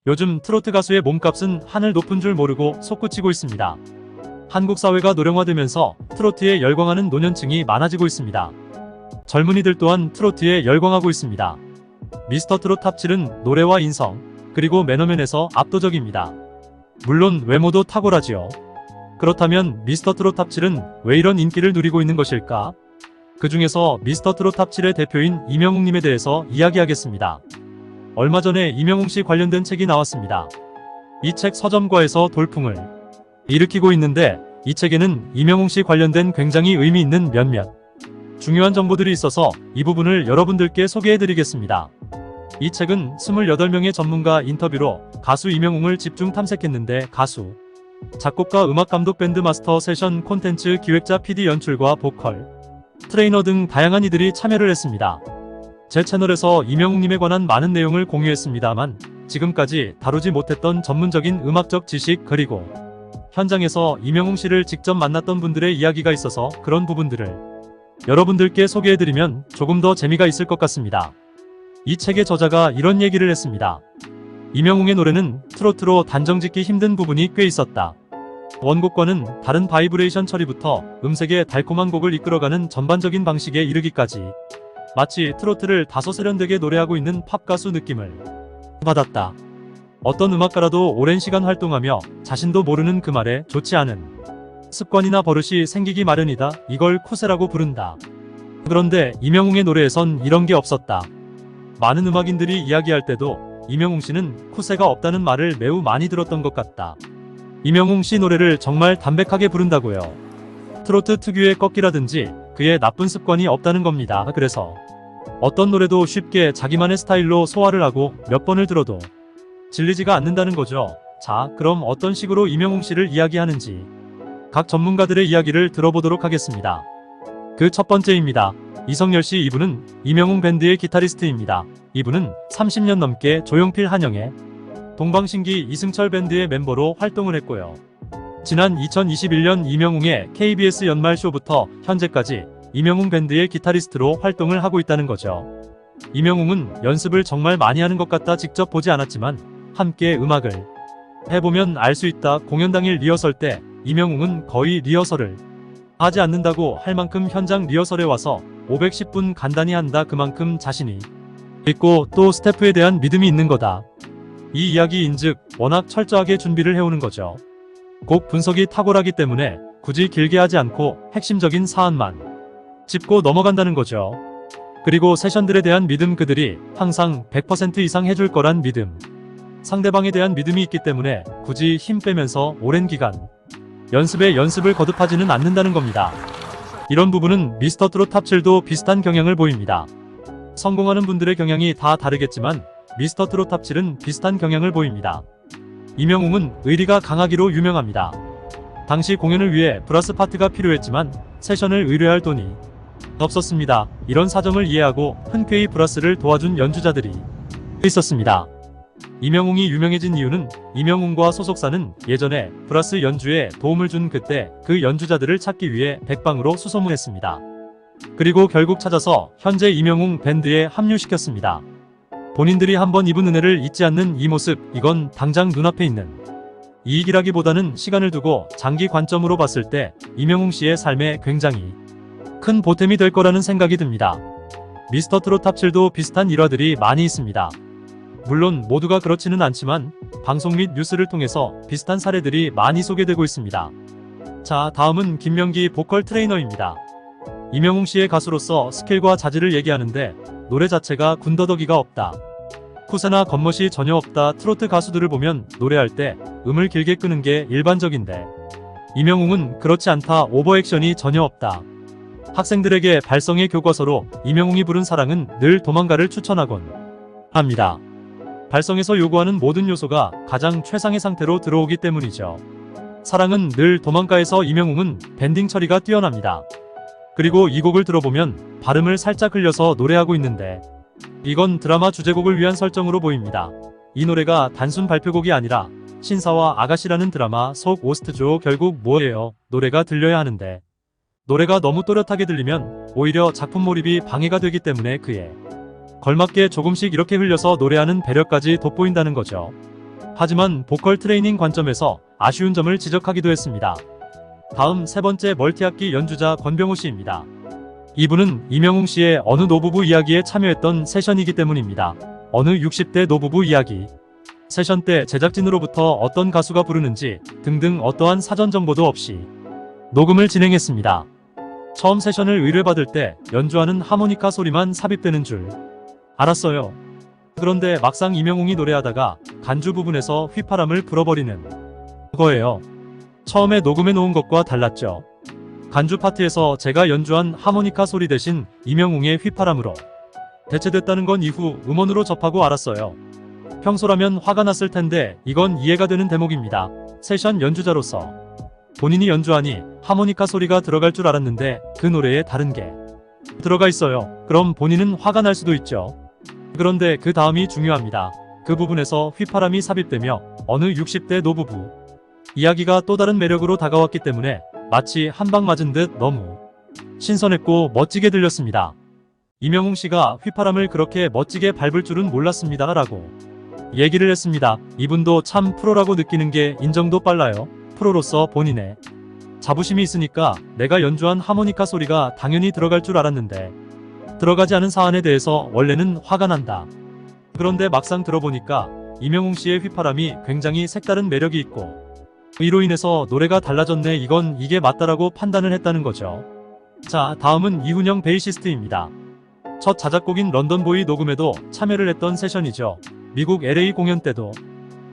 요즘 트로트 가수의 몸값은 하늘 높은 줄 모르고 솟구치고 있습니다. 한국 사회가 노령화되면서 트로트에 열광하는 노년층이 많아지고 있습니다. 젊은이들 또한 트로트에 열광하고 있습니다. 미스터트롯 탑 7은 노래와 인성, 그리고 매너면에서 압도적입니다. 물론 외모도 탁월하지요. 그렇다면 미스터트롯 탑 7은 왜 이런 인기를 누리고 있는 것일까? 그 중에서 미스터트롯 탑 7의 대표인 이명웅님에 대해서 이야기하겠습니다. 얼마 전에 이명웅씨 관련된 책이 나왔습니다. 이 책 서점과에서 돌풍을 일으키고 있는데, 이 책에는 이명웅씨 관련된 굉장히 의미 있는 몇몇 중요한 정보들이 있어서 이 부분을 여러분들께 소개해드리겠습니다. 이 책은 28명의 전문가 인터뷰로 가수 이명웅을 집중 탐색했는데, 가수, 작곡가, 음악감독, 밴드 마스터, 세션, 콘텐츠 기획자, PD, 연출과 보컬, 트레이너 등 다양한 이들이 참여를 했습니다. 제 채널에서 이명웅님에 관한 많은 내용을 공유했습니다만, 지금까지 다루지 못했던 전문적인 음악적 지식, 그리고 현장에서 이명웅씨를 직접 만났던 분들의 이야기가 있어서 그런 부분들을 여러분들께 소개해드리면 조금 더 재미가 있을 것 같습니다. 이 책의 저자가 이런 얘기를 했습니다. 이명웅의 노래는 트로트로 단정짓기 힘든 부분이 꽤 있었다. 원곡과는 다른 바이브레이션 처리부터 음색의 달콤한 곡을 이끌어가는 전반적인 방식에 이르기까지 마치 트로트를 다소 세련되게 노래하고 있는 팝 가수 느낌을 받았다. 어떤 음악가라도 오랜 시간 활동하며 자신도 모르는 그 말에 좋지 않은 습관이나 버릇이 생기기 마련이다. 이걸 쿠세라고 부른다. 그런데 이명웅의 노래에선 이런 게 없었다. 많은 음악인들이 이야기할 때도 이명웅 씨는 쿠세가 없다는 말을 매우 많이 들었던 것 같다. 이명웅 씨 노래를 정말 담백하게 부른다고요. 트로트 특유의 꺾기라든지 그의 나쁜 습관이 없다는 겁니다. 그래서 어떤 노래도 쉽게 자기만의 스타일로 소화를 하고 몇 번을 들어도 질리지가 않는다는 거죠. 자, 그럼 어떤 식으로 이명웅 씨를 이야기하는지 각 전문가들의 이야기를 들어보도록 하겠습니다. 그 첫 번째입니다. 이성열 씨. 이분은 이명웅 밴드의 기타리스트입니다. 이분은 30년 넘게 조용필, 한영애, 동방신기, 이승철 밴드의 멤버로 활동을 했고요. 지난 2021년 이명웅의 KBS 연말 쇼부터 현재까지 이명웅 밴드의 기타리스트로 활동을 하고 있다는 거죠. 이명웅은 연습을 정말 많이 하는 것 같다. 직접 보지 않았지만 함께 음악을 해보면 알 수 있다. 공연 당일 리허설 때 이명웅은 거의 리허설을 하지 않는다고 할 만큼 현장 리허설에 와서 510분 간단히 한다. 그만큼 자신이 있고 또 스태프에 대한 믿음이 있는 거다. 이 이야기인즉 워낙 철저하게 준비를 해오는 거죠. 곡 분석이 탁월하기 때문에 굳이 길게 하지 않고 핵심적인 사안만 짚고 넘어간다는 거죠. 그리고 세션들에 대한 믿음, 그들이 항상 100% 이상 해줄 거란 믿음, 상대방에 대한 믿음이 있기 때문에 굳이 힘 빼면서 오랜 기간 연습에 연습을 거듭하지는 않는다는 겁니다. 이런 부분은 미스터트롯 탑 7도 비슷한 경향을 보입니다. 성공하는 분들의 경향이 다 다르겠지만 미스터트롯 탑 7은 비슷한 경향을 보입니다. 이명웅은 의리가 강하기로 유명합니다. 당시 공연을 위해 브라스 파트가 필요했지만 세션을 의뢰할 돈이 없었습니다. 이런 사정을 이해하고 흔쾌히 브라스를 도와준 연주자들이 있었습니다. 이명웅이 유명해진 이유는 이명웅과 소속사는 예전에 브라스 연주에 도움을 준 그때 그 연주자들을 찾기 위해 백방으로 수소문했습니다. 그리고 결국 찾아서 현재 이명웅 밴드에 합류시켰습니다. 본인들이 한번 입은 은혜를 잊지 않는 이 모습, 이건 당장 눈앞에 있는 이익이라기보다는 시간을 두고 장기 관점으로 봤을 때 이명웅 씨의 삶에 굉장히 큰 보탬이 될 거라는 생각이 듭니다. 미스터트롯 탑 7도 비슷한 일화들이 많이 있습니다. 물론 모두가 그렇지는 않지만 방송 및 뉴스를 통해서 비슷한 사례들이 많이 소개되고 있습니다. 자, 다음은 김명기 보컬 트레이너입니다. 이명웅 씨의 가수로서 스킬과 자질을 얘기하는데 노래 자체가 군더더기가 없다. 쿠세나 겉멋이 전혀 없다. 트로트 가수들을 보면 노래할 때 음을 길게 끄는 게 일반적인데 이명웅은 그렇지 않다. 오버액션이 전혀 없다. 학생들에게 발성의 교과서로 이명웅이 부른 사랑은 늘 도망가를 추천하곤 합니다. 발성에서 요구하는 모든 요소가 가장 최상의 상태로 들어오기 때문이죠. 사랑은 늘 도망가에서 이명웅은 밴딩 처리가 뛰어납니다. 그리고 이 곡을 들어보면 발음을 살짝 흘려서 노래하고 있는데 이건 드라마 주제곡을 위한 설정으로 보입니다. 이 노래가 단순 발표곡이 아니라 신사와 아가씨라는 드라마 속 오스트죠. 결국 뭐예요? 노래가 들려야 하는데 노래가 너무 또렷하게 들리면 오히려 작품 몰입이 방해가 되기 때문에 그에 걸맞게 조금씩 이렇게 흘려서 노래하는 배려까지 돋보인다는 거죠. 하지만 보컬 트레이닝 관점에서 아쉬운 점을 지적하기도 했습니다. 다음 세 번째 멀티악기 연주자 권병호 씨입니다. 이분은 임영웅 씨의 어느 노부부 이야기에 참여했던 세션이기 때문입니다. 어느 60대 노부부 이야기. 세션 때 제작진으로부터 어떤 가수가 부르는지 등등 어떠한 사전 정보도 없이 녹음을 진행했습니다. 처음 세션을 의뢰받을 때 연주하는 하모니카 소리만 삽입되는 줄 알았어요. 그런데 막상 임영웅이 노래하다가 간주 부분에서 휘파람을 불어버리는 거예요. 처음에 녹음해 놓은 것과 달랐죠. 간주 파트에서 제가 연주한 하모니카 소리 대신 임영웅의 휘파람으로 대체됐다는 건 이후 음원으로 접하고 알았어요. 평소라면 화가 났을 텐데 이건 이해가 되는 대목입니다. 세션 연주자로서 본인이 연주하니 하모니카 소리가 들어갈 줄 알았는데 그 노래에 다른 게 들어가 있어요. 그럼 본인은 화가 날 수도 있죠. 그런데 그 다음이 중요합니다. 그 부분에서 휘파람이 삽입되며 어느 60대 노부부 이야기가 또 다른 매력으로 다가왔기 때문에 마치 한 방 맞은 듯 너무 신선했고 멋지게 들렸습니다. 임영웅 씨가 휘파람을 그렇게 멋지게 밟을 줄은 몰랐습니다 라고 얘기를 했습니다. 이분도 참 프로라고 느끼는 게 인정도 빨라요. 프로로서 본인의 자부심이 있으니까 내가 연주한 하모니카 소리가 당연히 들어갈 줄 알았는데 들어가지 않은 사안에 대해서 원래는 화가 난다. 그런데 막상 들어보니까 임영웅 씨의 휘파람이 굉장히 색다른 매력이 있고 이로 인해서 노래가 달라졌네. 이게 맞다라고 판단을 했다는 거죠. 자, 다음은 이훈영 베이시스트입니다. 첫 자작곡인 런던보이 녹음에도 참여를 했던 세션이죠. 미국 LA 공연 때도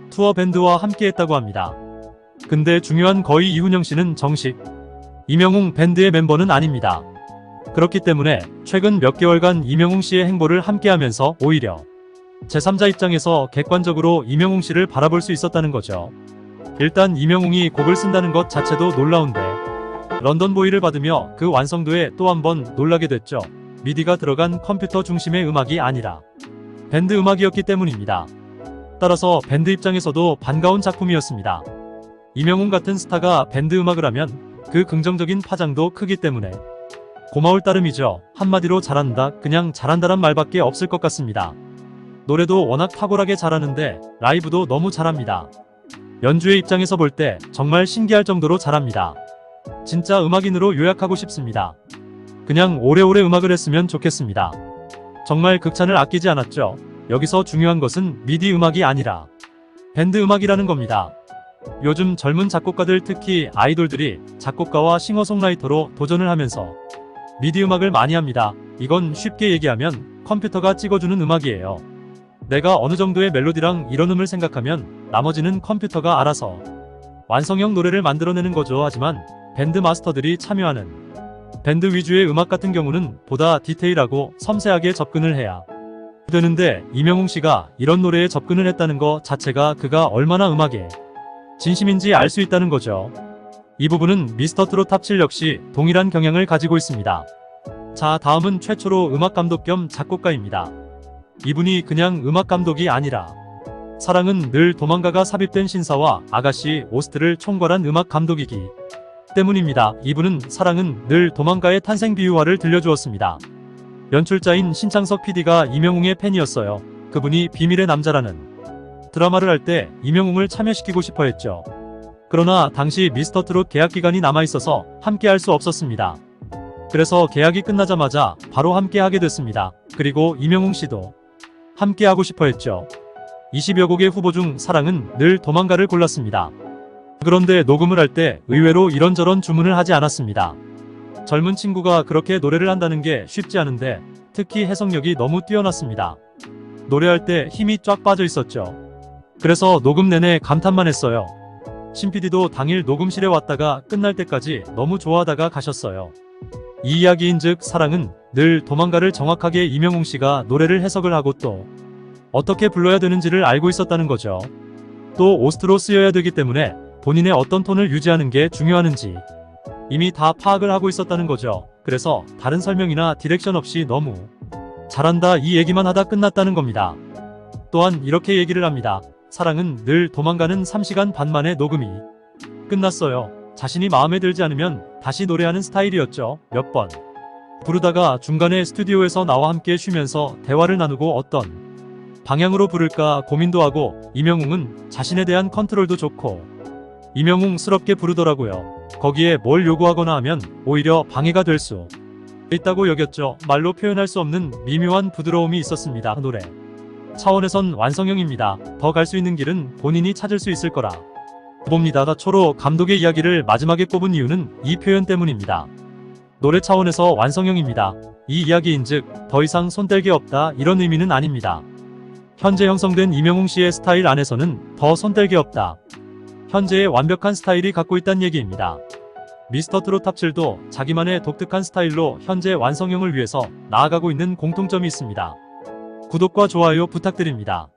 투어 밴드와 함께 했다고 합니다. 근데 중요한 거의 이훈영 씨는 정식 임영웅 밴드의 멤버는 아닙니다. 그렇기 때문에 최근 몇 개월간 임영웅 씨의 행보를 함께하면서 오히려 제3자 입장에서 객관적으로 임영웅 씨를 바라볼 수 있었다는 거죠. 일단 임영웅이 곡을 쓴다는 것 자체도 놀라운데 런던보이를 받으며 그 완성도에 또 한 번 놀라게 됐죠. 미디가 들어간 컴퓨터 중심의 음악이 아니라 밴드 음악이었기 때문입니다. 따라서 밴드 입장에서도 반가운 작품이었습니다. 임영웅 같은 스타가 밴드 음악을 하면 그 긍정적인 파장도 크기 때문에 고마울 따름이죠. 한마디로 잘한다, 그냥 잘한다란 말밖에 없을 것 같습니다. 노래도 워낙 탁월하게 잘하는데 라이브도 너무 잘합니다. 연주의 입장에서 볼 때 정말 신기할 정도로 잘합니다. 진짜 음악인으로 요약하고 싶습니다. 그냥 오래오래 음악을 했으면 좋겠습니다. 정말 극찬을 아끼지 않았죠. 여기서 중요한 것은 미디 음악이 아니라 밴드 음악이라는 겁니다. 요즘 젊은 작곡가들, 특히 아이돌들이 작곡가와 싱어송라이터로 도전을 하면서 미디 음악을 많이 합니다. 이건 쉽게 얘기하면 컴퓨터가 찍어주는 음악이에요. 내가 어느 정도의 멜로디랑 이런음을 생각하면 나머지는 컴퓨터가 알아서 완성형 노래를 만들어내는 거죠. 하지만 밴드 마스터들이 참여하는 밴드 위주의 음악 같은 경우는 보다 디테일하고 섬세하게 접근을 해야 되는데 임영웅 씨가 이런 노래에 접근을 했다는 것 자체가 그가 얼마나 음악에 진심인지 알 수 있다는 거죠. 이 부분은 미스터 트롯 탑 7 역시 동일한 경향을 가지고 있습니다. 자, 다음은 최초로 음악감독 겸 작곡가입니다. 이분이 그냥 음악감독이 아니라 사랑은 늘 도망가가 삽입된 신사와 아가씨 오스트를 총괄한 음악감독이기 때문입니다. 이분은 사랑은 늘 도망가의 탄생 비유화를 들려주었습니다. 연출자인 신창석 PD가 임영웅의 팬이었어요. 그분이 비밀의 남자라는 드라마를 할 때 임영웅을 참여시키고 싶어 했죠. 그러나 당시 미스터 트롯 계약 기간이 남아있어서 함께 할 수 없었습니다. 그래서 계약이 끝나자마자 바로 함께 하게 됐습니다. 그리고 임영웅 씨도 함께 하고 싶어 했죠. 20여 곡의 후보 중 사랑은 늘 도망가를 골랐습니다. 그런데 녹음을 할 때 의외로 이런저런 주문을 하지 않았습니다. 젊은 친구가 그렇게 노래를 한다는 게 쉽지 않은데 특히 해석력이 너무 뛰어났습니다. 노래할 때 힘이 쫙 빠져 있었죠. 그래서 녹음 내내 감탄만 했어요. 신 PD도 당일 녹음실에 왔다가 끝날 때까지 너무 좋아하다가 가셨어요. 이 이야기인즉 사랑은 늘 도망가를 정확하게 임영웅 씨가 노래를 해석을 하고 또 어떻게 불러야 되는지를 알고 있었다는 거죠. 또 오스트로 쓰여야 되기 때문에 본인의 어떤 톤을 유지하는 게 중요하는지 이미 다 파악을 하고 있었다는 거죠. 그래서 다른 설명이나 디렉션 없이 너무 잘한다 이 얘기만 하다 끝났다는 겁니다. 또한 이렇게 얘기를 합니다. 사랑은 늘 도망가는 3시간 반 만에 녹음이 끝났어요. 자신이 마음에 들지 않으면 다시 노래하는 스타일이었죠. 몇 번 부르다가 중간에 스튜디오에서 나와 함께 쉬면서 대화를 나누고 어떤 방향으로 부를까 고민도 하고 이명웅은 자신에 대한 컨트롤도 좋고 이명웅스럽게 부르더라고요. 거기에 뭘 요구하거나 하면 오히려 방해가 될 수 있다고 여겼죠. 말로 표현할 수 없는 미묘한 부드러움이 있었습니다. 노래 차원에선 완성형입니다. 더 갈 수 있는 길은 본인이 찾을 수 있을 거라 봅니다. 초로 감독의 이야기를 마지막에 꼽은 이유는 이 표현 때문입니다. 노래 차원에서 완성형입니다. 이 이야기인즉 더 이상 손댈 게 없다 이런 의미는 아닙니다. 현재 형성된 이명웅 씨의 스타일 안에서는 더 손댈 게 없다. 현재의 완벽한 스타일이 갖고 있다는 얘기입니다. 미스터트롯 탑7도 자기만의 독특한 스타일로 현재 완성형을 위해서 나아가고 있는 공통점이 있습니다. 구독과 좋아요 부탁드립니다.